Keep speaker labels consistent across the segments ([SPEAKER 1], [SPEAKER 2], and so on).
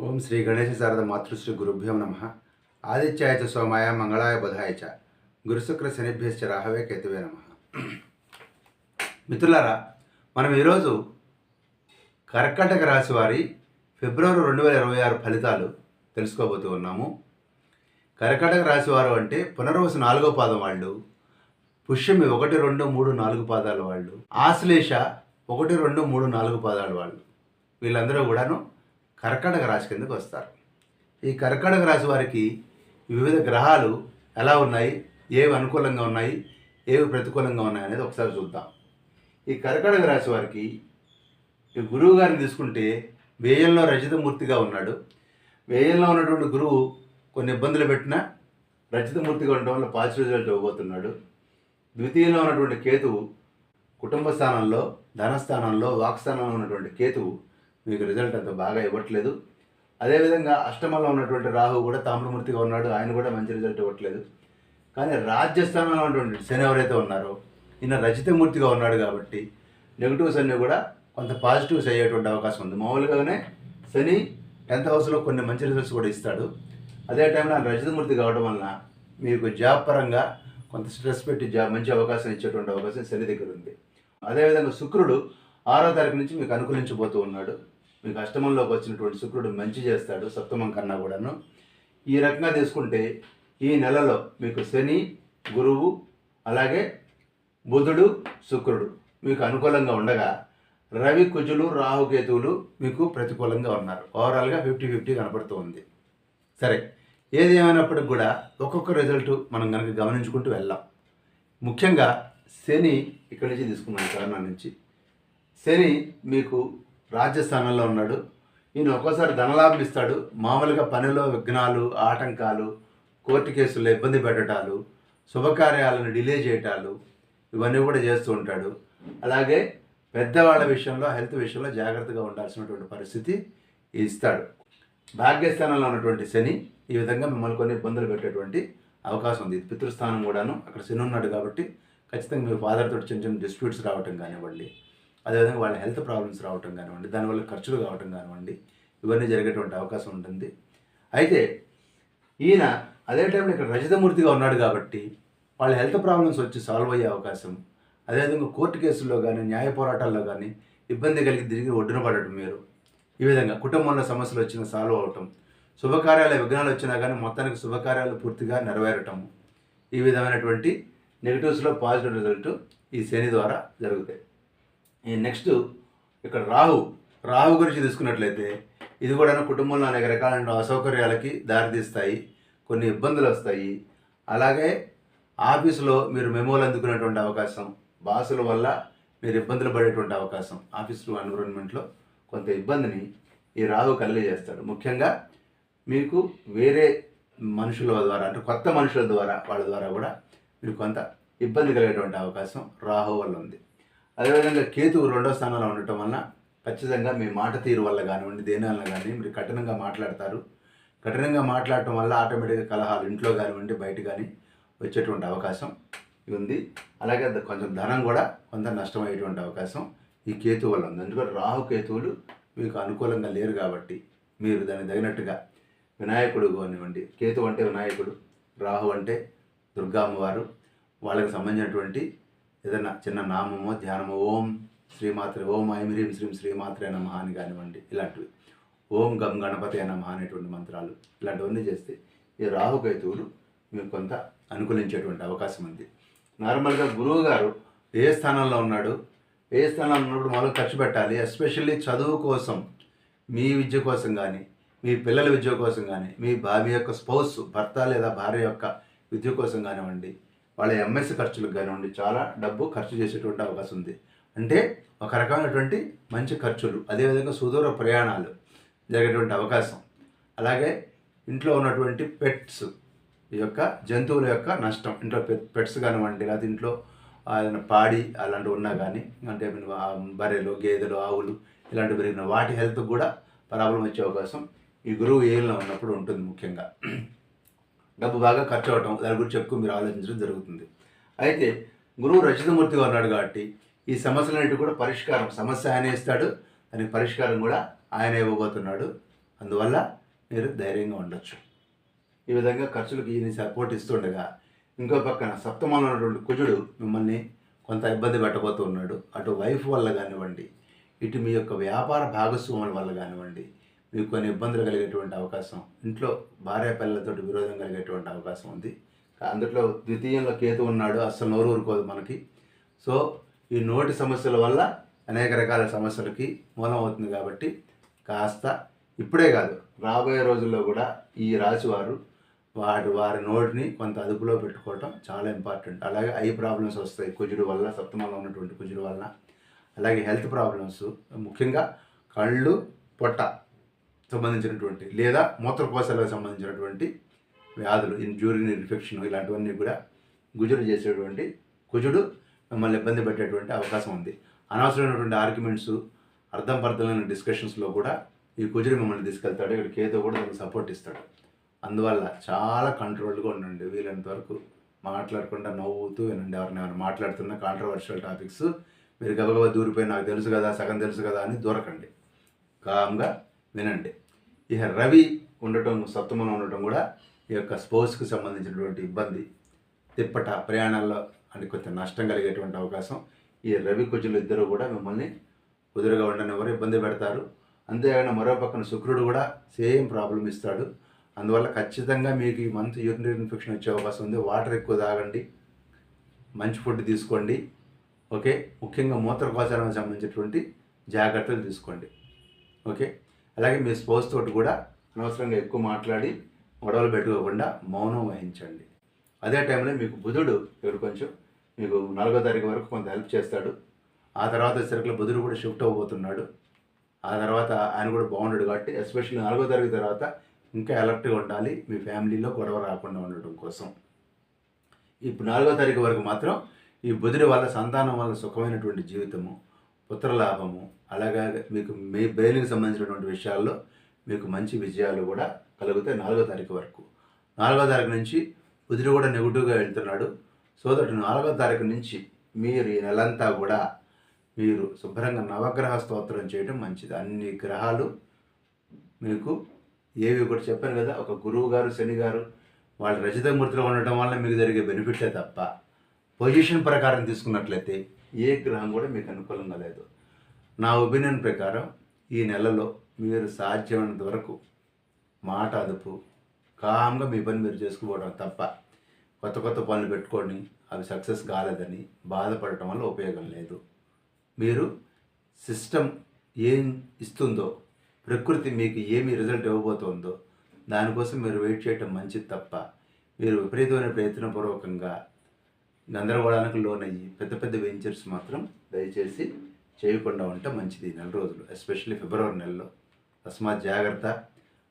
[SPEAKER 1] ఓం శ్రీ గణేశ శారద మాతృశ్రీ గురుభ్యం నమ. ఆదిత్యాయ చ సోమాయ మంగళాయ బుధాయ చ గురుశుక్ర శనిభ్యశ్చ రాహవే కేతువే నమ. మిత్రులారా, మనం ఈరోజు కర్కాటక రాశి వారి ఫిబ్రవరి 2026 ఫలితాలు తెలుసుకోబోతూ ఉన్నాము. కర్కాటక రాశి వారు అంటే పునర్వసు 4వ పాదం వాళ్ళు, పుష్యమి 1, 2, 3, 4 పాదాల వాళ్ళు, ఆశ్లేష 1, 2, 3, 4 పాదాల వాళ్ళు, వీళ్ళందరూ కూడాను కర్కాటక రాశి కిందకు వస్తారు. ఈ కర్కాటక రాశి వారికి వివిధ గ్రహాలు ఎలా ఉన్నాయి, ఏవి అనుకూలంగా ఉన్నాయి, ఏవి ప్రతికూలంగా ఉన్నాయి అనేది ఒకసారి చూద్దాం. ఈ కర్కాటక రాశి వారికి ఈ గురువు గారిని తీసుకుంటే వ్యయంలో రజితమూర్తిగా ఉన్నాడు. వ్యయంలో ఉన్నటువంటి గురువు కొన్ని ఇబ్బందులు పెట్టినా రజితమూర్తిగా ఉండడం వల్ల పాజిటివ్ రిజల్ట్ ఇవ్వబోతున్నాడు. ద్వితీయంలో ఉన్నటువంటి కేతువు కుటుంబ స్థానంలో, ధనస్థానంలో, వాక్స్థానంలో ఉన్నటువంటి కేతువు మీకు రిజల్ట్ అంత బాగా ఇవ్వట్లేదు. అదేవిధంగా అష్టమంలో ఉన్నటువంటి రాహు కూడా తామ్రమూర్తిగా ఉన్నాడు, ఆయన కూడా మంచి రిజల్ట్ ఇవ్వట్లేదు. కానీ రాజ్యస్థానంలో ఉన్నటువంటి శని ఎవరైతే ఉన్నారో ఈయన రజితమూర్తిగా ఉన్నాడు కాబట్టి నెగిటివ్స్ అన్నీ కూడా కొంత పాజిటివ్స్ అయ్యేటువంటి అవకాశం ఉంది. మామూలుగానే శని 10th హౌస్లో కొన్ని మంచి రిజల్ట్స్ కూడా ఇస్తాడు. అదే టైంలో ఆయన రజితమూర్తి కావడం వలన మీకు జాబ్ పరంగా కొంత స్ట్రెస్ పెట్టి మంచి అవకాశం ఇచ్చేటువంటి అవకాశం శని దగ్గర ఉంది. అదేవిధంగా శుక్రుడు 6వ తారీఖు నుంచి మీకు అనుకూలించబోతూ ఉన్నాడు. మీకు అష్టమంలోకి వచ్చినటువంటి శుక్రుడు మంచి చేస్తాడు, సప్తమం కన్నా కూడాను. ఈ రకంగా తీసుకుంటే ఈ నెలలో మీకు శని, గురువు, అలాగే బుధుడు, శుక్రుడు మీకు అనుకూలంగా ఉండగా రవి, కుజులు, రాహుకేతువులు మీకు ప్రతికూలంగా ఉన్నారు. ఓవరాల్గా 50-50 కనపడుతూ ఉంది. సరే, ఏది ఏమైనప్పటికి కూడా ఒక్కొక్క రిజల్ట్ మనం కనుక గమనించుకుంటూ వెళ్దాం. ముఖ్యంగా శని ఇక్కడి నుంచి తీసుకున్నాం, కారణం నుంచి శని మీకు రాజ్యస్థానంలో ఉన్నాడు. ఈయన ఒక్కోసారి ధనలాభం ఇస్తాడు. మామూలుగా పనిలో విఘ్నాలు, ఆటంకాలు, కోర్టు కేసుల్లో ఇబ్బంది పెట్టడాలు, శుభకార్యాలను డిలే చేయటాలు, ఇవన్నీ కూడా చేస్తూ ఉంటాడు. అలాగే పెద్దవాళ్ళ విషయంలో, హెల్త్ విషయంలో జాగ్రత్తగా ఉండాల్సినటువంటి పరిస్థితి ఇస్తాడు. భాగ్యస్థానంలో ఉన్నటువంటి శని ఈ విధంగా మిమ్మల్ని కొన్ని ఇబ్బందులు పెట్టేటువంటి అవకాశం ఉంది. పితృస్థానం కూడాను అక్కడ శని ఉన్నాడు కాబట్టి ఖచ్చితంగా మీ ఫాదర్ తోటి చిన్న చిన్న డిస్ప్యూట్స్ రావటం కానివ్వండి, అదేవిధంగా వాళ్ళ హెల్త్ ప్రాబ్లమ్స్ రావటం కానివ్వండి, దానివల్ల ఖర్చులు కావటం కానివ్వండి, ఇవన్నీ జరిగేటువంటి అవకాశం ఉంటుంది. అయితే ఈయన అదే టైంలో ఇక్కడ రజితమూర్తిగా ఉన్నాడు కాబట్టి వాళ్ళ హెల్త్ ప్రాబ్లమ్స్ వచ్చి సాల్వ్ అయ్యే అవకాశం, అదేవిధంగా కోర్టు కేసుల్లో కానీ, న్యాయ పోరాటాల్లో కానీ ఇబ్బంది కలిగి తిరిగి ఒడ్డున పడటం, మీరు ఈ విధంగా కుటుంబంలో సమస్యలు వచ్చినా సాల్వ్ అవటం, శుభకార్యాల విఘ్నాలు వచ్చినా కానీ మొత్తానికి శుభకార్యాలు పూర్తిగా నెరవేరటం, ఈ విధమైనటువంటి నెగిటివ్స్లో పాజిటివ్ రిజల్ట్ ఈ శని ద్వారా జరుగుతాయి. ఈ నెక్స్ట్ ఇక్కడ రాహు గురించి తీసుకున్నట్లయితే ఇది కూడా కుటుంబంలో అనేక రకాలైన అసౌకర్యాలకి దారితీస్తాయి, కొన్ని ఇబ్బందులు వస్తాయి. అలాగే ఆఫీసులో మీరు మెమోలు అందుకునేటువంటి అవకాశం, బాసుల వల్ల మీరు ఇబ్బందులు పడేటువంటి అవకాశం, ఆఫీసు ఎన్విరాన్మెంట్లో కొంత ఇబ్బందిని ఈ రాహు కలిగజేస్తాడు. ముఖ్యంగా మీకు వేరే మనుషుల ద్వారా, అంటే కొత్త మనుషుల ద్వారా, వాళ్ళ ద్వారా కూడా మీరు కొంత ఇబ్బంది కలిగేటువంటి అవకాశం రాహు వల్ల ఉంది. అదేవిధంగా కేతువు 2వ స్థానంలో ఉండటం వలన ఖచ్చితంగా మీ మాట తీరు వల్ల కానివ్వండి, దేని వల్ల కానీ మీరు కఠినంగా మాట్లాడతారు. కఠినంగా మాట్లాడటం వల్ల ఆటోమేటిక్గా కలహాలు ఇంట్లో కానివ్వండి, బయట కానీ వచ్చేటువంటి అవకాశం ఉంది. అలాగే కొంచెం ధనం కూడా కొంత నష్టమయ్యేటువంటి అవకాశం ఈ కేతువు వల్ల ఉంది. ఎందుకంటే రాహు కేతువులు మీకు అనుకూలంగా లేరు కాబట్టి మీరు దానికి తగినట్టుగా వినాయకుడు కానివ్వండి, కేతువు అంటే వినాయకుడు, రాహు అంటే దుర్గా అమ్మవారు, వాళ్ళకి సంబంధించినటువంటి ఏదైనా చిన్న నామమో, ధ్యానమో, ఓం శ్రీమాత్రే, ఓం ఐం హ్రీం శ్రీం శ్రీమాత్రే నమః అని కానివ్వండి, ఇలాంటివి, ఓం గం గణపతే నమః అనేటువంటి మంత్రాలు, ఇలాంటివన్నీ చేస్తే ఈ రాహుకేతువులు మీకు కొంత అనుకూలించేటువంటి అవకాశం ఉంది. నార్మల్గా గురువు గారు ఏ స్థానంలో ఉన్నాడు, ఏ స్థానంలో ఉన్నప్పుడు మనం ఖర్చు పెట్టాలి. ఎస్పెషల్లీ చదువు కోసం, మీ విద్య కోసం కానీ, మీ పిల్లల విద్య కోసం కానీ, మీ యొక్క స్పౌస్, భర్త లేదా భార్య యొక్క విద్య కోసం కానివ్వండి, వాళ్ళ ఎంఎస్ ఖర్చులకు కానివ్వండి, చాలా డబ్బు ఖర్చు చేసేటువంటి అవకాశం ఉంది. అంటే ఒక రకమైనటువంటి మంచి ఖర్చులు, అదేవిధంగా సుదూర ప్రయాణాలు జరిగేటువంటి అవకాశం, అలాగే ఇంట్లో ఉన్నటువంటి పెట్స్ యొక్క జంతువుల యొక్క నష్టం, ఇంట్లో పెట్స్ కానివ్వండి, లేదా ఇంట్లో పాడి అలాంటివి ఉన్నా కానీ, అంటే బర్రెలు, గేదెలు, ఆవులు ఇలాంటివి పెరిగిన వాటి హెల్త్ కూడా ప్రాబ్లం వచ్చే అవకాశం ఈ గురువు ఏళ్ళలో ఉన్నప్పుడు ఉంటుంది. ముఖ్యంగా డబ్బు బాగా ఖర్చు అవటం, దాని గురించి ఎక్కువ మీరు ఆలోచించడం జరుగుతుంది. అయితే గురువు రజితమూర్తిగా ఉన్నాడు కాబట్టి ఈ సమస్యలన్నిటి కూడా పరిష్కారం, సమస్య ఆయన ఇస్తాడు, దానికి పరిష్కారం కూడా ఆయన ఇవ్వబోతున్నాడు. అందువల్ల మీరు ధైర్యంగా ఉండొచ్చు. ఈ విధంగా ఖర్చులకు ఈయన సపోర్ట్ ఇస్తుండగా ఇంకో పక్కన సప్తమంలో ఉన్నటువంటి కుజుడు మిమ్మల్ని కొంత ఇబ్బంది పెట్టబోతూ ఉన్నాడు. అటు వైఫ్ వల్ల కానివ్వండి, ఇటు మీ యొక్క వ్యాపార భాగస్వాముల వల్ల కానివ్వండి, మీకు కొన్ని ఇబ్బందులు కలిగేటువంటి అవకాశం, ఇంట్లో భార్య పిల్లలతో విరోధం కలిగేటువంటి అవకాశం ఉంది. అందులో ద్వితీయంలో కేతు ఉన్నాడు, అస్సలు నోరు ఊరుకోదు మనకి. సో ఈ నోటి సమస్యల వల్ల అనేక రకాల సమస్యలకి మూలం అవుతుంది. కాబట్టి కాస్త ఇప్పుడే కాదు, రాబోయే రోజుల్లో కూడా ఈ రాశివారు వారి నోటిని కొంత అదుపులో పెట్టుకోవటం చాలా ఇంపార్టెంట్. అలాగే ఐ ప్రాబ్లమ్స్ వస్తాయి కుజుడు వల్ల, సప్తమంలో ఉన్నటువంటి కుజుడు వల్ల. అలాగే హెల్త్ ప్రాబ్లమ్స్, ముఖ్యంగా కళ్ళు, పొట్ట సంబంధించినటువంటి లేదా మూత్రకోశాలకు సంబంధించినటువంటి వ్యాధులు, యూరిన్ ఇన్ఫెక్షన్, ఇలాంటివన్నీ కూడా కుజుడు మిమ్మల్ని ఇబ్బంది పెట్టేటువంటి అవకాశం ఉంది. అనవసరమైనటువంటి ఆర్గ్యుమెంట్స్, అర్థం పర్థమైన డిస్కషన్స్లో కూడా ఈ కుజుడు మిమ్మల్ని తీసుకెళ్తాడు. ఇక్కడ కేతు కూడా మీకు సపోర్ట్ ఇస్తాడు. అందువల్ల చాలా కంట్రోల్గా ఉండండి. వీలైనంత వరకు మాట్లాడకుండా నవ్వుతూ వినండి. ఎవరైనా మాట్లాడుతున్న కాంట్రవర్షియల్ టాపిక్స్ మీరు గబగబా దూరిపోయి నాకు తెలుసు కదా, సగం తెలుసు కదా అని దూరకండి. కామ్గా వినండి. ఇక రవి ఉండటం, సప్తమంలో ఉండటం కూడా ఈ యొక్క స్పోర్ట్స్కి సంబంధించినటువంటి ఇబ్బంది, తిప్పట, ప్రయాణాల్లో అని కొంచెం నష్టం కలిగేటువంటి అవకాశం. ఈ రవి కుజులు ఇద్దరు కూడా మిమ్మల్ని కుదురుగా ఉండనివ్వరు, ఇబ్బంది పెడతారు. అంతేగాని మరో పక్కన శుక్రుడు కూడా సేమ్ ప్రాబ్లం ఇస్తాడు. అందువల్ల ఖచ్చితంగా మీకు ఈ మంత్ యూరినరీ ఇన్ఫెక్షన్ వచ్చే అవకాశం ఉంది. వాటర్ ఎక్కువ తాగండి, మంచి ఫుడ్ తీసుకోండి. ఓకే, ముఖ్యంగా మూత్రకోశాలకు సంబంధించినటువంటి జాగ్రత్తలు తీసుకోండి. ఓకే, అలాగే మీ స్పౌస్ తోటి కూడా అనవసరంగా ఎక్కువ మాట్లాడి గొడవలు పెట్టుకోకుండా మౌనం వహించండి. అదే టైంలో మీకు బుధుడు ఇక్కడ కొంచెం మీకు 4వ తారీఖు వరకు కొంత హెల్ప్ చేస్తాడు. ఆ తర్వాత వచ్చేసరికి బుధుడు కూడా షిఫ్ట్ అవ్వబోతున్నాడు. ఆ తర్వాత ఆయన కూడా బాగుండడు. కాబట్టి ఎస్పెషల్లీ 4వ తారీఖు తర్వాత ఇంకా అలర్ట్గా ఉండాలి, మీ ఫ్యామిలీలో గొడవ రాకుండా ఉండటం కోసం. ఇప్పుడు 4వ తారీఖు వరకు మాత్రం ఈ బుధుడి వల్ల సంతానం వల్ల సుఖమైనటువంటి జీవితము, పుత్రలాభము, అలాగే మీకు మీ బెయిల్కి సంబంధించినటువంటి విషయాల్లో మీకు మంచి విజయాలు కూడా కలుగుతాయి 4వ తారీఖు వరకు. 4వ తారీఖు నుంచి బుధుడు కూడా నెగిటివ్గా వెళ్తున్నాడు. సో దట్ 4వ తారీఖు నుంచి మీరు ఈ నెలంతా కూడా మీరు శుభ్రంగా నవగ్రహ స్తోత్రం చేయడం మంచిది. అన్ని గ్రహాలు మీకు ఏవి కూడా చెప్పాను కదా, ఒక గురువు గారు, శని గారు వాళ్ళు రజితమూర్తిలో ఉండటం వల్ల మీకు జరిగే బెనిఫిట్లే తప్ప పొజిషన్ ప్రకారం తీసుకున్నట్లయితే ఏ గ్రహం కూడా మీకు అనుకూలంగా లేదు. నా ఒపీనియన్ ప్రకారం ఈ నెలలో మీరు సాధ్యమైనంత వరకు మాట అదుపు, కామ్గా మీ పని మీరు చేసుకుపోవడం తప్ప కొత్త కొత్త పనులు పెట్టుకొని అవి సక్సెస్ కాలేదని బాధపడటం వల్ల ఉపయోగం లేదు. మీరు సిస్టమ్ ఏం ఇస్తుందో, ప్రకృతి మీకు ఏమి రిజల్ట్ ఇవ్వబోతుందో దానికోసం మీరు వెయిట్ చేయటం మంచిది తప్ప మీరు విపరీతమైన ప్రయత్నపూర్వకంగా గందరగోళానికి లోనయ్యి పెద్ద పెద్ద వెంచర్స్ మాత్రం దయచేసి చేయకుండా ఉంటే మంచిది. నెల రోజులు, ఎస్పెషల్లీ ఫిబ్రవరి నెలలో తస్మాత్ జాగ్రత్త.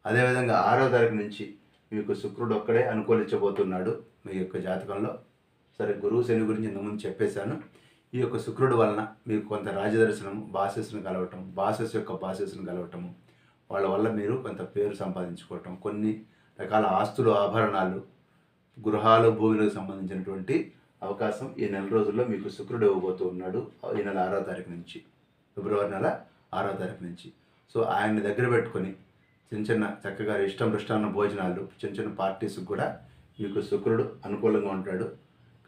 [SPEAKER 1] అదేవిధంగా 6వ తారీఖు నుంచి మీకు శుక్రుడు ఒక్కడే అనుకూలించబోతున్నాడు మీ యొక్క జాతకంలో. సరే, గురువు శని గురించి ఇంతకుముందు చెప్పేశాను. ఈ యొక్క శుక్రుడు వలన మీకు కొంత రాజదర్శనం, బాసెస్ను కలవటం, బాసెస్ యొక్క బాసెస్ను కలవటము, వాళ్ళ వల్ల మీరు కొంత పేరు సంపాదించుకోవటం, కొన్ని రకాల ఆస్తులు, ఆభరణాలు, గృహాలు, భూములకు సంబంధించినటువంటి అవకాశం ఈ నెల రోజుల్లో మీకు శుక్రుడు ఇవ్వబోతూ ఉన్నాడు. ఈ నెల 6వ తారీఖు నుంచి, ఫిబ్రవరి నెల 6వ తారీఖు నుంచి. సో ఆయన్ని దగ్గర పెట్టుకొని చిన్న చిన్న చక్కగా ఇష్టం పృష్టాన్న భోజనాలు, చిన్న చిన్న పార్టీస్కి కూడా మీకు శుక్రుడు అనుకూలంగా ఉంటాడు.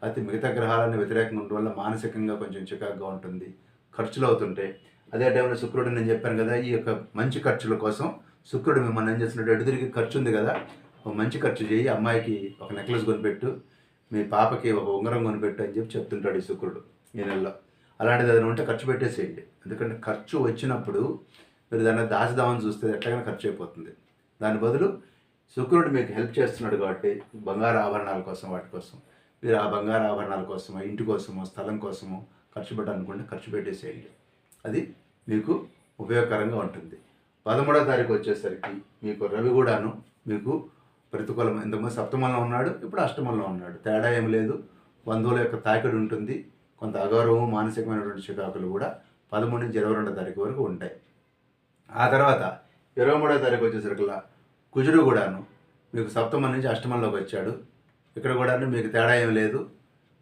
[SPEAKER 1] అయితే మిగతా గ్రహాలను వ్యతిరేకంగా ఉండడం వల్ల మానసికంగా కొంచెం చికాకుగా ఉంటుంది, ఖర్చులు అవుతుంటాయి. అదే టైంలో శుక్రుడు నేను చెప్పాను కదా, ఈ యొక్క మంచి ఖర్చుల కోసం శుక్రుడు మిమ్మల్ని ఏం చేస్తున్నాడు, ఎటు తిరిగి ఖర్చు ఉంది కదా, ఒక మంచి ఖర్చు చేయి, అమ్మాయికి ఒక నెక్లెస్ కొనిపెట్టు, మీ పాపకి ఒక ఉంగరం కొనిపెట్టు అని చెప్తుంటాడు ఈ శుక్రుడు ఈ నెలలో. అలాంటిది ఏదైనా ఉంటే ఖర్చు పెట్టేసేయండి. ఎందుకంటే ఖర్చు వచ్చినప్పుడు మీరు దాన్ని దాచుదామని చూస్తే ఎట్లాగైనా ఖర్చు అయిపోతుంది. దాని బదులు శుక్రుడు మీకు హెల్ప్ చేస్తున్నాడు కాబట్టి బంగారు ఆభరణాల కోసం, వాటి కోసం మీరు ఆ బంగారు ఆభరణాల కోసమో, ఇంటి కోసమో, స్థలం కోసమో ఖర్చు పెట్టాలనుకుంటే ఖర్చు పెట్టేసేయండి. అది మీకు ఉపయోగకరంగా ఉంటుంది. 13వ తారీఖు వచ్చేసరికి మీకు రవి కూడాను మీకు ప్రతికూలం. ఇంతకుముందు సప్తమంలో ఉన్నాడు, ఇప్పుడు అష్టమంలో ఉన్నాడు. తేడా ఏం లేదు. బంధువుల యొక్క తాకిడి ఉంటుంది, కొంత అగౌరవం, మానసికమైనటువంటి చికాకులు కూడా 13 నుంచి 22వ తారీఖు వరకు ఉంటాయి. ఆ తర్వాత 23వ తారీఖు వచ్చేసరికల్లా కుజుడు కూడాను మీకు సప్తమం నుంచి అష్టమంలోకి వచ్చాడు. ఇక్కడ కూడా మీకు తేడా ఏం లేదు.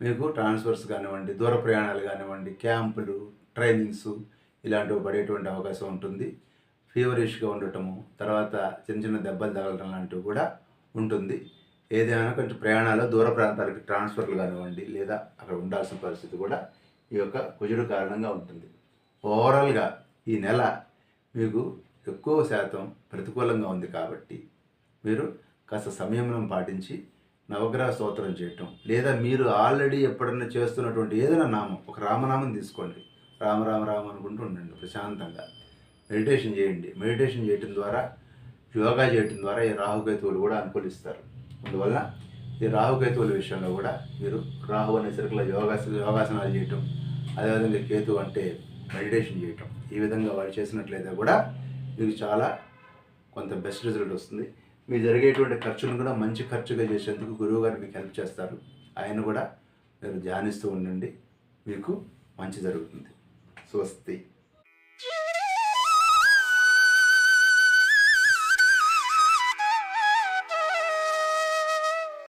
[SPEAKER 1] మీకు ట్రాన్స్ఫర్స్ కానివ్వండి, దూర ప్రయాణాలు కానివ్వండి, క్యాంపులు, ట్రైనింగ్స్ ఇలాంటివి పడేటువంటి అవకాశం ఉంటుంది. ఫీవరిష్గా ఉండటము, తర్వాత చిన్న చిన్న దెబ్బలు తగలడం లాంటివి కూడా ఉంటుంది. ఏదైనా కొంచెం ప్రయాణాలు దూర ప్రాంతాలకి ట్రాన్స్ఫర్లు కానివ్వండి, లేదా అక్కడ ఉండాల్సిన పరిస్థితి కూడా ఈ యొక్క కుజుడు కారణంగా ఉంటుంది. ఓవరాల్గా ఈ నెల మీకు ఎక్కువ శాతం ప్రతికూలంగా ఉంది కాబట్టి మీరు కాస్త సంయమనం పాటించి నవగ్రహ స్తోత్రం చేయటం, లేదా మీరు ఆల్రెడీ ఎప్పుడన్నా చేస్తున్నటువంటి ఏదైనా నామం, ఒక రామనామం తీసుకోండి, రామ రామ రామ అనుకుంటూ ఉండండి ప్రశాంతంగా. మెడిటేషన్ చేయండి. మెడిటేషన్ చేయటం ద్వారా, యోగా చేయటం ద్వారా ఈ రాహుకేతువులు కూడా అనుకూలిస్తారు. అందువల్ల ఈ రాహుకేతువుల విషయంలో కూడా మీరు రాహు అనే సరుకుల యోగాసనాలు చేయటం, అదేవిధంగా కేతు అంటే మెడిటేషన్ చేయటం, ఈ విధంగా వాళ్ళు చేసినట్లయితే కూడా మీకు చాలా కొంత బెస్ట్ రిజల్ట్ వస్తుంది. మీకు జరిగేటువంటి ఖర్చును కూడా మంచి ఖర్చుగా చేసేందుకు గురువు గారు మీకు హెల్ప్ చేస్తారు. ఆయన కూడా మీరు ధ్యానిస్తూ ఉండండి, మీకు మంచి జరుగుతుంది. స్వస్తి.